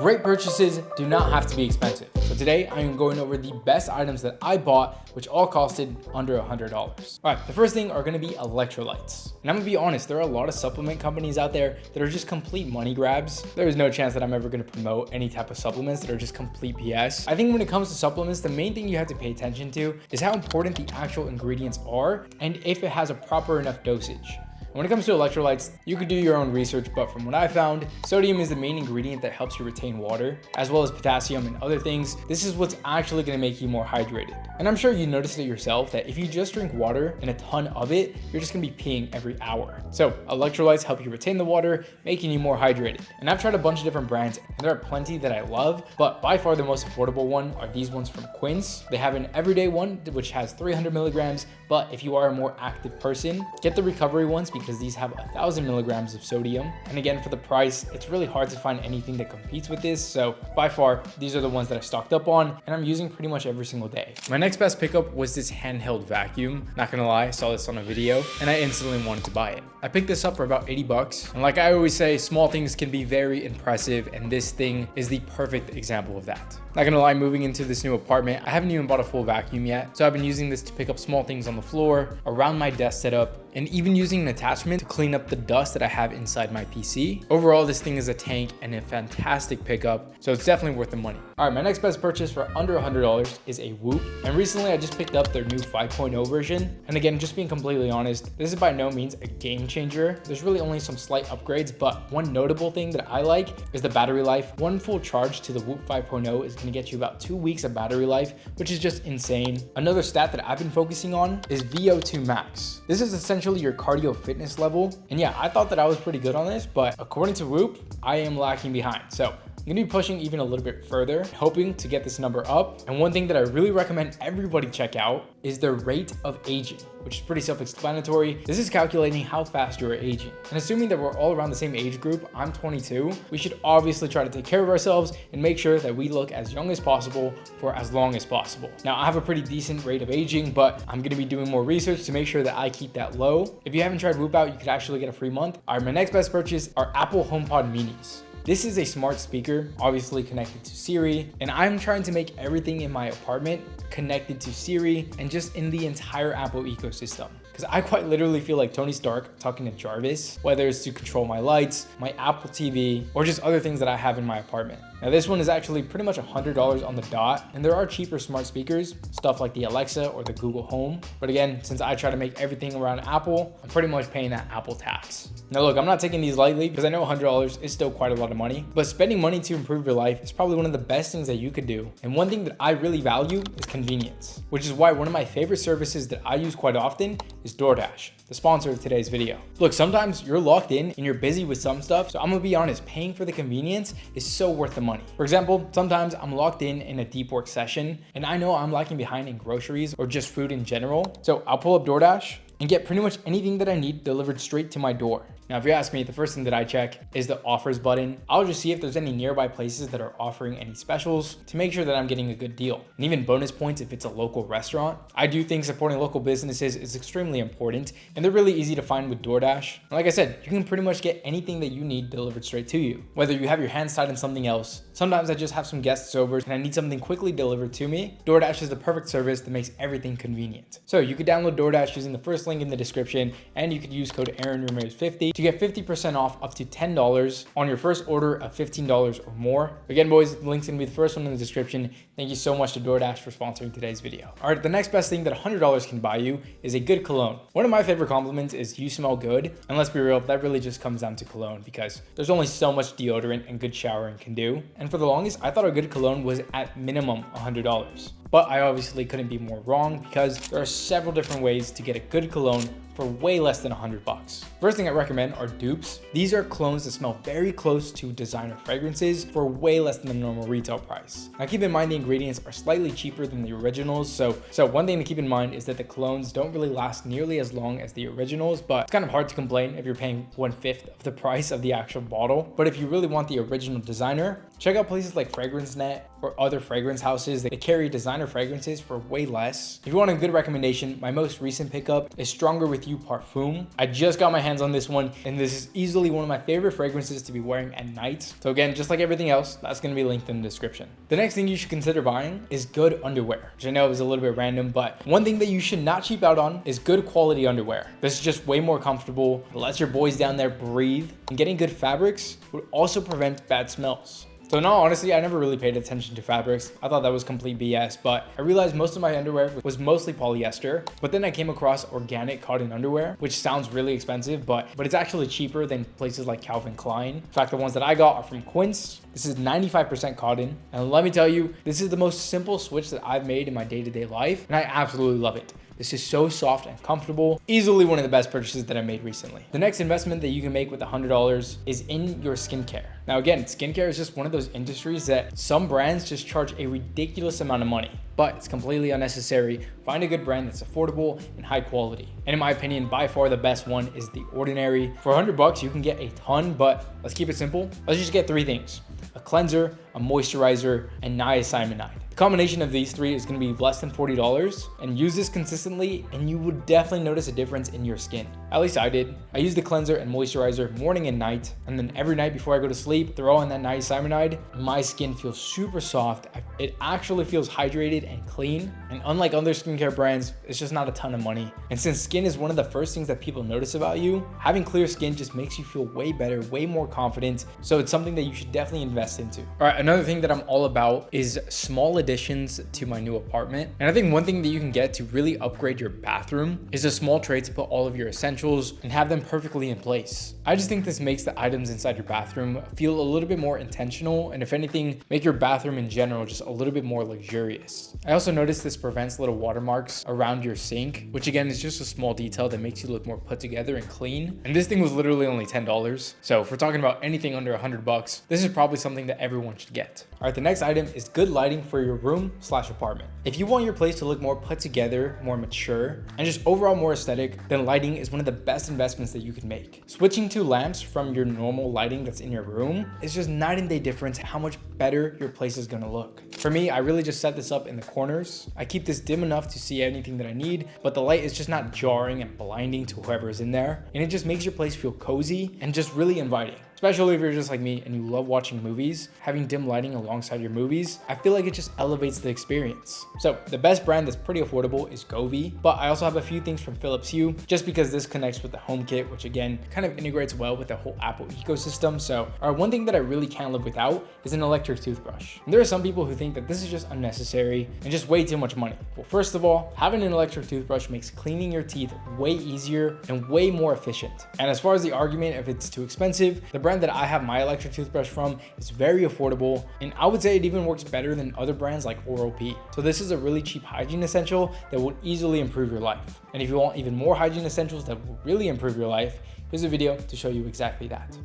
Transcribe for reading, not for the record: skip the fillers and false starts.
Great purchases do not have to be expensive. So today I am going over the best items that I bought, which all costed under $100. All right, the first thing are gonna be electrolytes. And I'm gonna be honest, there are a lot of supplement companies out there that are just complete money grabs. There is no chance that I'm ever gonna promote any type of supplements that are just complete BS. I think when it comes to supplements, the main thing you have to pay attention to is how important the actual ingredients are and if it has a proper enough dosage. When it comes to electrolytes, you could do your own research, but from what I found, sodium is the main ingredient that helps you retain water, as well as potassium and other things. This is what's actually gonna make you more hydrated. And I'm sure you noticed it yourself that if you just drink water and a ton of it, you're just gonna be peeing every hour. So electrolytes help you retain the water, making you more hydrated. And I've tried a bunch of different brands, and there are plenty that I love, but by far the most affordable one are these ones from Quince. They have an everyday one, which has 300 milligrams, but if you are a more active person, get the recovery ones because these have 1,000 milligrams of sodium. And again, for the price, it's really hard to find anything that competes with this. So by far, these are the ones that I stocked up on and I'm using pretty much every single day. My next best pickup was this handheld vacuum. Not gonna lie, I saw this on a video and I instantly wanted to buy it. I picked this up for about 80 bucks. And like I always say, small things can be very impressive. And this thing is the perfect example of that. Not gonna lie, moving into this new apartment, I haven't even bought a full vacuum yet. So I've been using this to pick up small things on the floor, around my desk setup, and even using an attachment to clean up the dust that I have inside my PC. Overall, this thing is a tank and a fantastic pickup, so it's definitely worth the money. All right, my next best purchase for under $100 is a Whoop. And recently I just picked up their new 5.0 version. And again, just being completely honest, this is by no means a game changer. There's really only some slight upgrades, but one notable thing that I like is the battery life. One full charge to the Whoop 5.0 is gonna get you about 2 weeks of battery life, which is just insane. Another stat that I've been focusing on is VO2 max. This is essentially your cardio fitness level. And yeah, I thought that I was pretty good on this, but according to Whoop, I am lacking behind. So I'm gonna be pushing even a little bit further, hoping to get this number up. And one thing that I really recommend everybody check out is the rate of aging, which is pretty self-explanatory. This is calculating how fast you are aging. And assuming that we're all around the same age group, I'm 22, we should obviously try to take care of ourselves and make sure that we look as young as possible for as long as possible. Now, I have a pretty decent rate of aging, but I'm gonna be doing more research to make sure that I keep that low. If you haven't tried Whoop out, you could actually get a free month. All right, my next best purchase are Apple HomePod Minis. This is a smart speaker, obviously connected to Siri, and I'm trying to make everything in my apartment connected to Siri and just in the entire Apple ecosystem. Because I quite literally feel like Tony Stark talking to Jarvis, whether it's to control my lights, my Apple TV, or just other things that I have in my apartment. Now this one is actually pretty much $100 on the dot, and there are cheaper smart speakers, stuff like the Alexa or the Google Home. But again, since I try to make everything around Apple, I'm pretty much paying that Apple tax. Now look, I'm not taking these lightly because I know $100 is still quite a lot of money, but spending money to improve your life is probably one of the best things that you could do. And one thing that I really value is convenience, which is why one of my favorite services that I use quite often is DoorDash, the sponsor of today's video. Look, sometimes you're locked in and you're busy with some stuff, so I'm gonna be honest, paying for the convenience is so worth the money. For example, sometimes I'm locked in a deep work session and I know I'm lacking behind in groceries or just food in general. So I'll pull up DoorDash and get pretty much anything that I need delivered straight to my door. Now, if you ask me, the first thing that I check is the offers button. I'll just see if there's any nearby places that are offering any specials to make sure that I'm getting a good deal. And even bonus points if it's a local restaurant. I do think supporting local businesses is extremely important, and they're really easy to find with DoorDash. And like I said, you can pretty much get anything that you need delivered straight to you. Whether you have your hands tied on something else, sometimes I just have some guests over and I need something quickly delivered to me. DoorDash is the perfect service that makes everything convenient. So you could download DoorDash using the first link in the description, and you could use code AaronRamirez50 to get 50% off up to $10 on your first order of $15 or more. Again, boys, the link's gonna be the first one in the description. Thank you so much to DoorDash for sponsoring today's video. All right, the next best thing that $100 can buy you is a good cologne. One of my favorite compliments is you smell good. And let's be real, that really just comes down to cologne because there's only so much deodorant and good showering can do. And for the longest, I thought a good cologne was at minimum $100. But I obviously couldn't be more wrong because there are several different ways to get a good cologne for way less than $100. First thing I recommend are dupes. These are clones that smell very close to designer fragrances for way less than the normal retail price. Now keep in mind the ingredients are slightly cheaper than the originals, so one thing to keep in mind is that the clones don't really last nearly as long as the originals, but it's kind of hard to complain if you're paying 1/5 of the price of the actual bottle. But if you really want the original designer, check out places like Fragrance Net, or other fragrance houses that carry designer fragrances for way less. If you want a good recommendation, my most recent pickup is Stronger With You Parfum. I just got my hands on this one, and this is easily one of my favorite fragrances to be wearing at night. So again, just like everything else, that's going to be linked in the description. The next thing you should consider buying is good underwear, which I know is a little bit random, but one thing that you should not cheap out on is good quality underwear. This is just way more comfortable. It lets your boys down there breathe, and getting good fabrics would also prevent bad smells. So in all honesty, I never really paid attention to fabrics. I thought that was complete BS, but I realized most of my underwear was mostly polyester. But then I came across organic cotton underwear, which sounds really expensive, but it's actually cheaper than places like Calvin Klein. In fact, the ones that I got are from Quince. This is 95% cotton. And let me tell you, this is the most simple switch that I've made in my day-to-day life, and I absolutely love it. This is so soft and comfortable. Easily one of the best purchases that I made recently. The next investment that you can make with $100 is in your skincare. Now again, skincare is just one of those industries that some brands just charge a ridiculous amount of money, but it's completely unnecessary. Find a good brand that's affordable and high quality. And in my opinion, by far the best one is The Ordinary. For $100, you can get a ton, but let's keep it simple. Let's just get 3 things: a cleanser, a moisturizer, and niacinamide. The combination of these 3 is going to be less than $40, and use this consistently and you would definitely notice a difference in your skin. At least I did. I use the cleanser and moisturizer morning and night, and then every night before I go to sleep, throw in that niacinamide. My skin feels super soft. It actually feels hydrated and clean. And unlike other skincare brands, it's just not a ton of money. And since skin is one of the first things that people notice about you, having clear skin just makes you feel way better, way more confident. So it's something that you should definitely invest into. All right, another thing that I'm all about is small additions to my new apartment. And I think one thing that you can get to really upgrade your bathroom is a small tray to put all of your essentials and have them perfectly in place. I just think this makes the items inside your bathroom feel a little bit more intentional, and if anything, make your bathroom in general just a little bit more luxurious. I also noticed this prevents little watermarks around your sink, which again is just a small detail that makes you look more put together and clean. And this thing was literally only $10. So if we're talking about anything under $100, this is probably something that everyone should get. All right, the next item is good lighting for your room/apartment. If you want your place to look more put together, more mature, and just overall more aesthetic, then lighting is one of the best investments that you can make. Switching to lamps from your normal lighting that's in your room is just night and day difference how much better your place is gonna look. For me, I really just set this up in the corners. I keep this dim enough to see anything that I need, but the light is just not jarring and blinding to whoever is in there. And it just makes your place feel cozy and just really inviting. Especially if you're just like me and you love watching movies, having dim lighting alongside your movies, I feel like it just elevates the experience. So the best brand that's pretty affordable is Govee, but I also have a few things from Philips Hue just because this connects with the HomeKit, which again, kind of integrates well with the whole Apple ecosystem. So one thing that I really can't live without is an electric toothbrush. And there are some people who think that this is just unnecessary and just way too much money. Well, first of all, having an electric toothbrush makes cleaning your teeth way easier and way more efficient. And as far as the argument if it's too expensive, the brand that I have my electric toothbrush from is very affordable, and I would say it even works better than other brands like Oral-B. So this is a really cheap hygiene essential that will easily improve your life. And if you want even more hygiene essentials that will really improve your life, here's a video to show you exactly that.